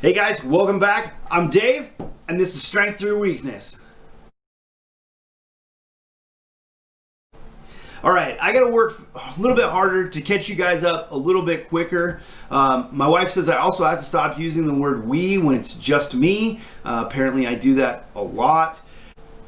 Hey guys, welcome back. I'm Dave, and this is Strength Through Weakness. All right, I gotta work a little bit harder to catch you guys up a little bit quicker. My wife says I also have to stop using the word we when it's just me. Apparently I do that a lot.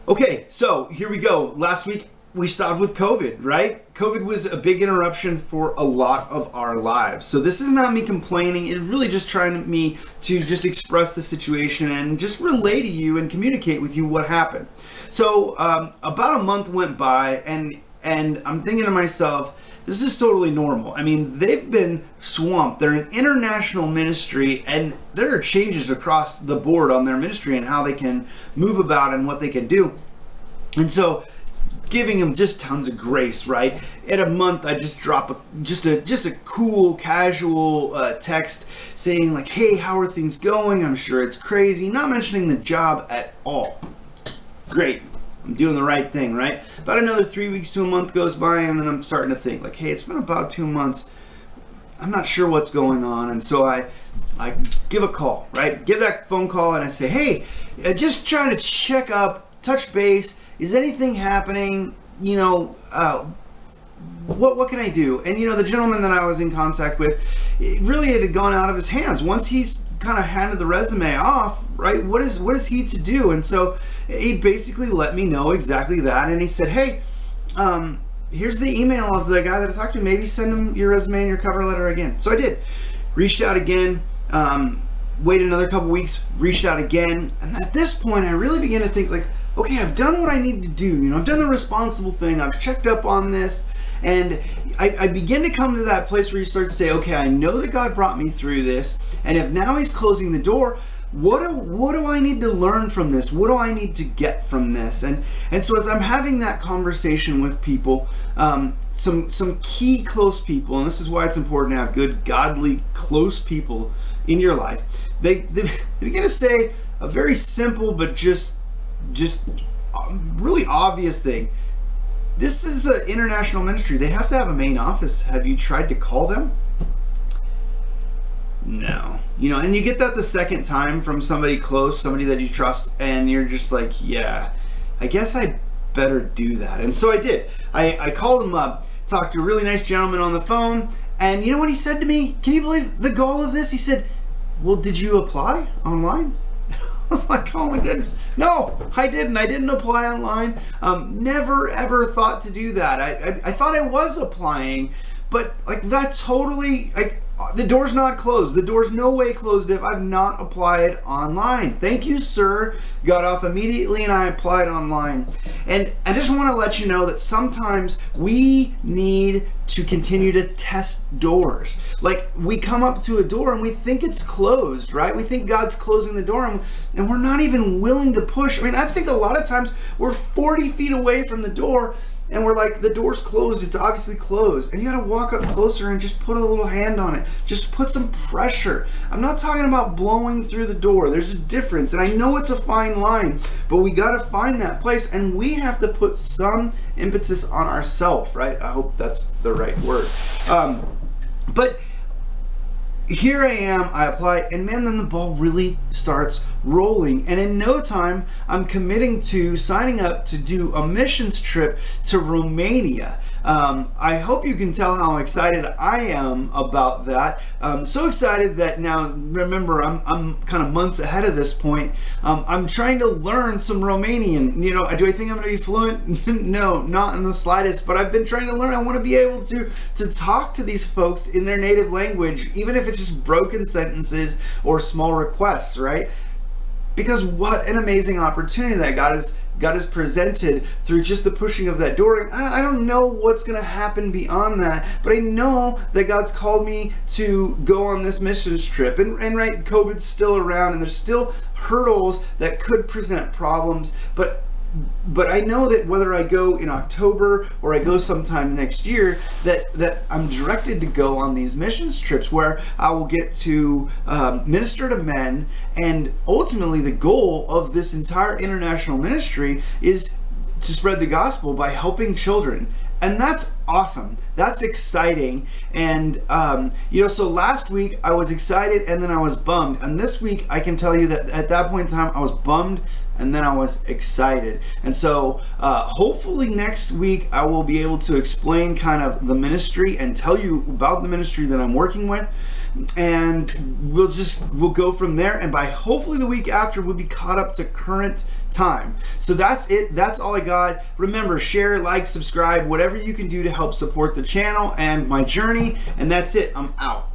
Okay, so here we go. Last week we stopped with COVID, right? COVID was a big interruption for a lot of our lives. So this is not me complaining. It's really just trying me to just express the situation and just relay to you and communicate with you what happened. So about a month went by and I'm thinking to myself, this is totally normal. I mean, they've been swamped. They're an international ministry, and there are changes across the board on their ministry and how they can move about and what they can do. And so giving them just tons of grace, right? In a month, I just drop just a cool, casual text saying like, hey, how are things going? I'm sure it's crazy. Not mentioning the job at all. Great. I'm doing the right thing, right? About another 3 weeks to a month goes by, and then I'm starting to think like, hey, it's been about 2 months. I'm not sure what's going on. And so I give a call, right? Give that phone call and I say, hey, just trying to check up, touch base. Is anything happening? You know, what can I do? And you know, the gentleman that I was in contact with, it really had gone out of his hands. Once he's kind of handed the resume off, right? What is he to do? And so he basically let me know exactly that. And he said, hey, here's the email of the guy that I talked to. Maybe send him your resume and your cover letter again. So I did. Reached out again. Waited another couple weeks. Reached out again. And at this point, I really began to think like, okay, I've done what I need to do. You know, I've done the responsible thing. I've checked up on this. And I begin to come to that place where you start to say, okay, I know that God brought me through this. And if now he's closing the door, what do I need to learn from this? What do I need to get from this? And so as I'm having that conversation with people, some key close people, and this is why it's important to have good, godly, close people in your life, they begin to say a very simple but just really obvious thing. This is an international ministry. They have to have a main office. Have you tried to call them? No. You know, and you get that the second time from somebody close, somebody that you trust, and you're just like, yeah, I guess I better do that. And so I did. I called him up, talked to a really nice gentleman on the phone, and you know what he said to me? Can you believe the gall of this? He said, well, did you apply online? I was like, oh my goodness. No, I didn't. I didn't apply online. Never ever thought to do that. I thought I was applying, but like that totally, like the door's not closed. The door's no way closed if I've not applied online. Thank you, sir. Got off immediately and I applied online. And I just want to let you know that sometimes we need to continue to test doors. Like we come up to a door and we think it's closed, right? We think God's closing the door and we're not even willing to push. I mean, I think a lot of times we're 40 feet away from the door and we're like, the door's closed, it's obviously closed. And you gotta walk up closer and just put a little hand on it. Just put some pressure. I'm not talking about blowing through the door. There's a difference. And I know it's a fine line, but we gotta find that place and we have to put some impetus on ourselves, right? I hope that's the right word. But here I am, I apply, and man, then the ball really starts rolling. And in no time, I'm committing to signing up to do a missions trip to Romania. I hope you can tell how excited I am about that. So excited that now, remember, I'm kind of months ahead of this point. I'm trying to learn some Romanian. You know, do I think I'm going to be fluent? No, not in the slightest, but I've been trying to learn. I want to be able to talk to these folks in their native language, even if it's just broken sentences or small requests, right? Because what an amazing opportunity that God has presented through just the pushing of that door. I don't know what's going to happen beyond that, but I know that God's called me to go on this missions trip. And right, COVID's still around and there's still hurdles that could present problems, but I know that whether I go in October or I go sometime next year, that I'm directed to go on these missions trips where I will get to minister to men, and ultimately the goal of this entire international ministry is to spread the gospel by helping children And that's awesome. That's exciting. And, so last week I was excited and then I was bummed. And this week I can tell you that at that point in time I was bummed and then I was excited. And so hopefully next week I will be able to explain kind of the ministry and tell you about the ministry that I'm working with. And we'll go from there, and by hopefully the week after we'll be caught up to current time. So that's it. That's all I got. Remember, share, like, subscribe, whatever you can do to help support the channel and my journey. And that's it. I'm out.